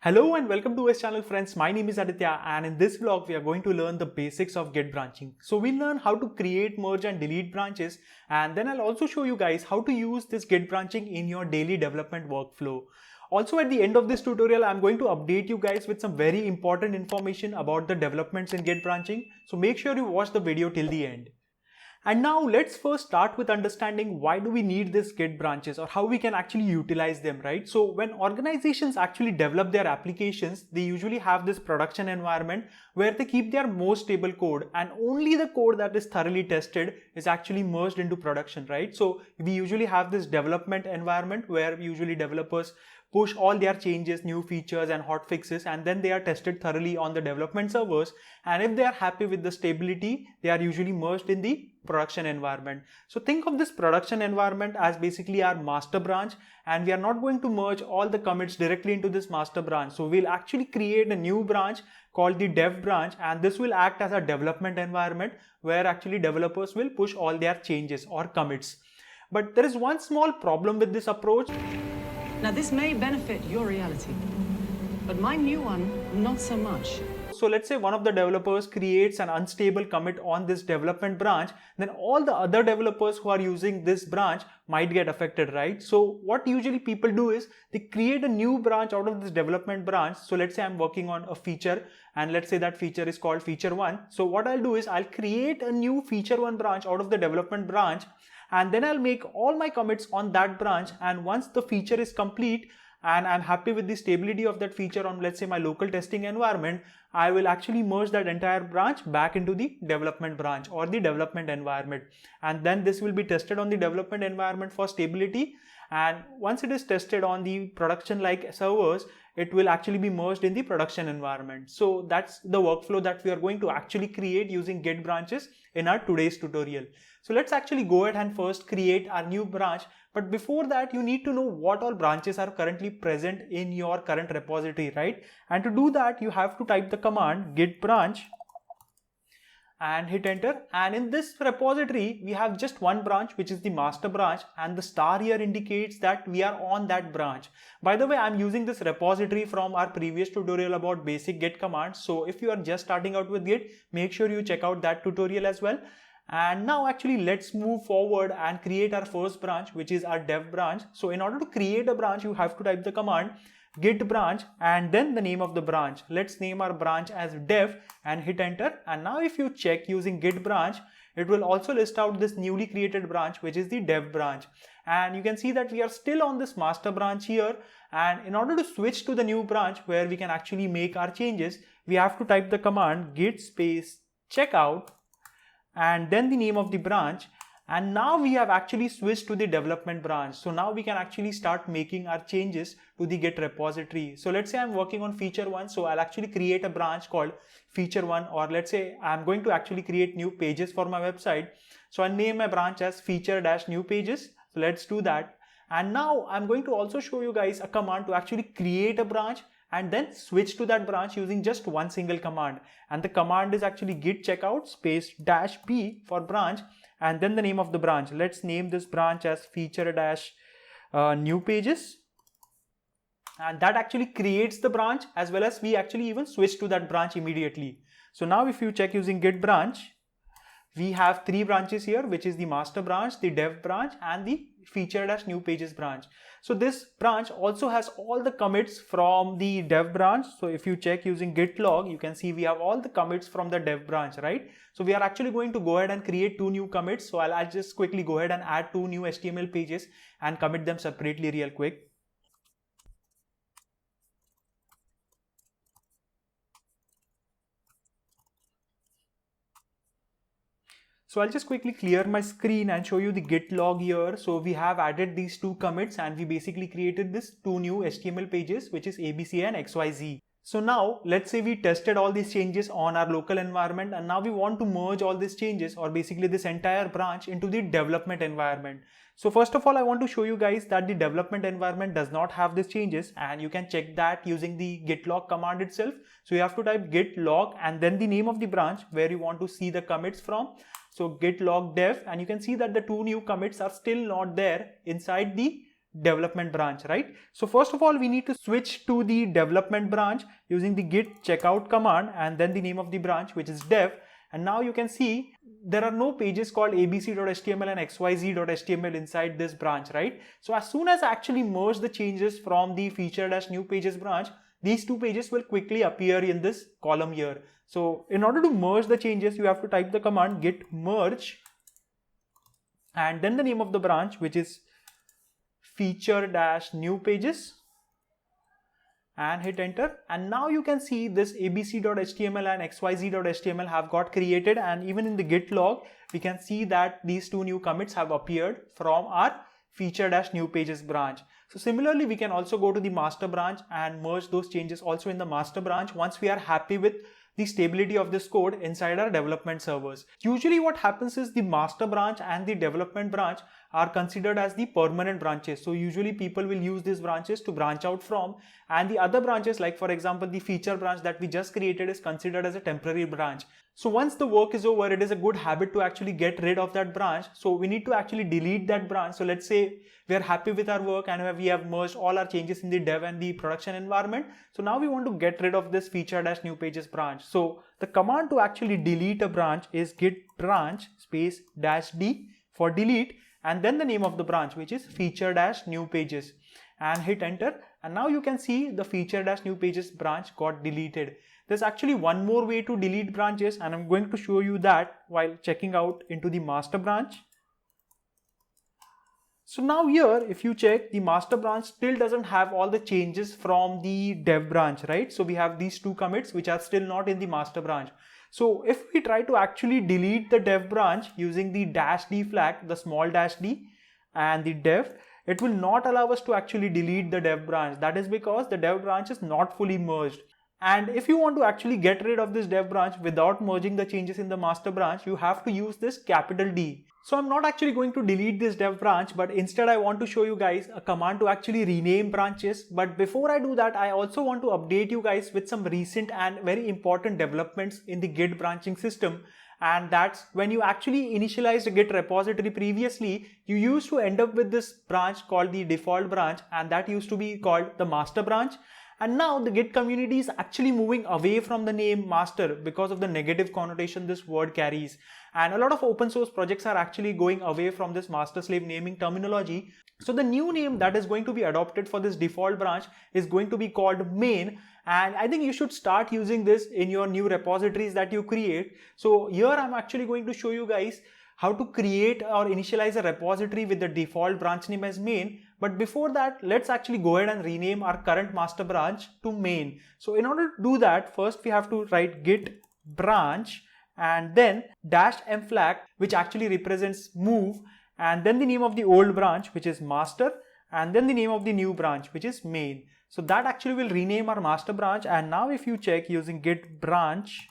Hello and welcome to our channel friends. My name is Aditya and in this vlog we are going to learn the basics of Git branching. So we'll learn how to create, merge and delete branches, and then I'll also show you guys how to use this Git branching in your daily development workflow. Also at the end of this tutorial, I'm going to update you guys with some very important information about the developments in Git branching. So make sure you watch the video till the end. And now let's first start with understanding why do we need these Git branches or how we can actually utilize them, right? So when organizations actually develop their applications, they usually have this production environment where they keep their most stable code, and only the code that is thoroughly tested is actually merged into production, right? So we usually have this development environment where usually developers push all their changes, new features and hot fixes, and then they are tested thoroughly on the development servers, and if they are happy with the stability, they are usually merged in the production environment. So think of this production environment as basically our master branch, and we are not going to merge all the commits directly into this master branch. So we'll actually create a new branch called the dev branch, and this will act as a development environment where actually developers will push all their changes or commits. But there is one small problem with this approach. Now this may benefit your reality, but my new one, not so much. So let's say one of the developers creates an unstable commit on this development branch, then all the other developers who are using this branch might get affected, right? So what usually people do is they create a new branch out of this development branch. So let's say I'm working on a feature, and let's say that feature is called feature 1. So what I'll do is I'll create a new feature 1 branch out of the development branch, and then I'll make all my commits on that branch, and once the feature is complete and I'm happy with the stability of that feature on, let's say, my local testing environment, I will actually merge that entire branch back into the development branch or the development environment, and then this will be tested on the development environment for stability, and once it is tested on the production like servers, it will actually be merged in the production environment. So that's the workflow that we are going to actually create using Git branches in our today's tutorial. So let's actually go ahead and first create our new branch. But before that, you need to know what all branches are currently present in your current repository, right? And to do that, you have to type the command git branch and hit enter. And in this repository, we have just one branch, which is the master branch, and the star here indicates that we are on that branch. By the way, I'm using this repository from our previous tutorial about basic Git commands. So if you are just starting out with Git, make sure you check out that tutorial as well. And now actually let's move forward and create our first branch, which is our dev branch. So in order to create a branch, you have to type the command git branch and then the name of the branch. Let's name our branch as dev and hit enter. And now if you check using git branch, it will also list out this newly created branch, which is the dev branch. And you can see that we are still on this master branch here. And in order to switch to the new branch where we can actually make our changes, we have to type the command git space checkout and then the name of the branch, and now we have actually switched to the development branch. So now we can actually start making our changes to the Git repository. So let's say I'm working on feature 1, so I'll actually create a branch called feature 1, or let's say I'm going to actually create new pages for my website. So I'll name my branch as feature-new pages. So let's do that. And now I'm going to also show you guys a command to actually create a branch and then switch to that branch using just one single command. And the command is actually git checkout space -p for branch and then the name of the branch. Let's name this branch as feature-new pages. And that actually creates the branch, as well as we actually even switch to that branch immediately. So now if you check using git branch, we have three branches here, which is the master branch, the dev branch and the feature-new pages branch. So this branch also has all the commits from the dev branch. So if you check using git log, you can see we have all the commits from the dev branch, right? So we are actually going to go ahead and create two new commits. So I'll just quickly go ahead and add two new HTML pages and commit them separately real quick. So I'll just quickly clear my screen and show you the git log here. So we have added these two commits and we basically created this two new HTML pages, which is ABC and XYZ. So now let's say we tested all these changes on our local environment, and now we want to merge all these changes or basically this entire branch into the development environment. So first of all, I want to show you guys that the development environment does not have these changes, and you can check that using the git log command itself. So you have to type git log and then the name of the branch where you want to see the commits from. So git log dev, and you can see that the two new commits are still not there inside the development branch, right? So first of all, we need to switch to the development branch using the git checkout command and then the name of the branch, which is dev. And now you can see there are no pages called abc.html and xyz.html inside this branch, right? So as soon as I actually merge the changes from the feature-new pages branch, these two pages will quickly appear in this column here. So in order to merge the changes, you have to type the command git merge and then the name of the branch, which is feature-new pages, and hit enter. And now you can see this abc.html and xyz.html have got created, and even in the git log we can see that these two new commits have appeared from our feature-new pages branch. So similarly, we can also go to the master branch and merge those changes also in the master branch once we are happy with the stability of this code inside our development servers. Usually what happens is the master branch and the development branch are considered as the permanent branches. So usually people will use these branches to branch out from, and the other branches, like for example the feature branch that we just created, is considered as a temporary branch. So once the work is over, it is a good habit to actually get rid of that branch. So we need to actually delete that branch. So let's say we are happy with our work and we have merged all our changes in the dev and the production environment. So now we want to get rid of this feature-new pages branch. So the command to actually delete a branch is git branch space -d for delete and then the name of the branch, which is feature-new pages, and hit enter. And now you can see the feature-new pages branch got deleted. There's actually one more way to delete branches, and I'm going to show you that while checking out into the master branch. So now here, if you check, the master branch still doesn't have all the changes from the dev branch, right? So we have these two commits which are still not in the master branch. So if we try to actually delete the dev branch using the -d flag, the small -d and the dev, it will not allow us to actually delete the dev branch. That is because the dev branch is not fully merged. And if you want to actually get rid of this dev branch without merging the changes in the master branch, you have to use this capital D. So I'm not actually going to delete this dev branch, but instead I want to show you guys a command to actually rename branches. But before I do that, I also want to update you guys with some recent and very important developments in the Git branching system. And that's when you actually initialized a Git repository previously, you used to end up with this branch called the default branch, and that used to be called the master branch. And now the Git community is actually moving away from the name master because of the negative connotation this word carries. And a lot of open source projects are actually going away from this master slave naming terminology. So the new name that is going to be adopted for this default branch is going to be called main. And I think you should start using this in your new repositories that you create. So here I'm actually going to show you guys how to create or initialize a repository with the default branch name as main. But before that, let's actually go ahead and rename our current master branch to main. So in order to do that, first we have to write git branch and then -m flag, which actually represents move, and then the name of the old branch, which is master, and then the name of the new branch, which is main. So that actually will rename our master branch. And now if you check using git branch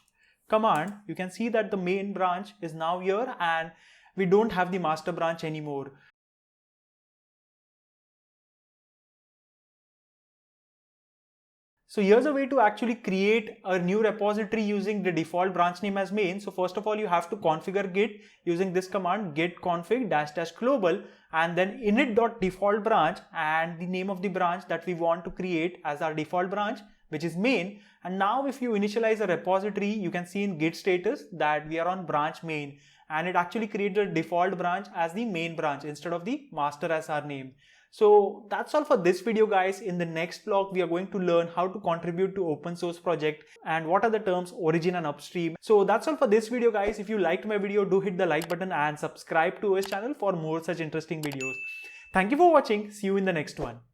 command, you can see that the main branch is now here and we don't have the master branch anymore. So here's a way to actually create a new repository using the default branch name as main. So first of all, you have to configure Git using this command git config --global and then init.default branch and the name of the branch that we want to create as our default branch, which is main. And now if you initialize a repository, you can see in Git status that we are on branch main, and it actually creates the default branch as the main branch instead of the master as our name. So that's all for this video, guys. In the next vlog, we are going to learn how to contribute to open source project and what are the terms origin and upstream. So that's all for this video, guys. If you liked my video, do hit the like button and subscribe to his channel for more such interesting videos. Thank you for watching. See you in the next one.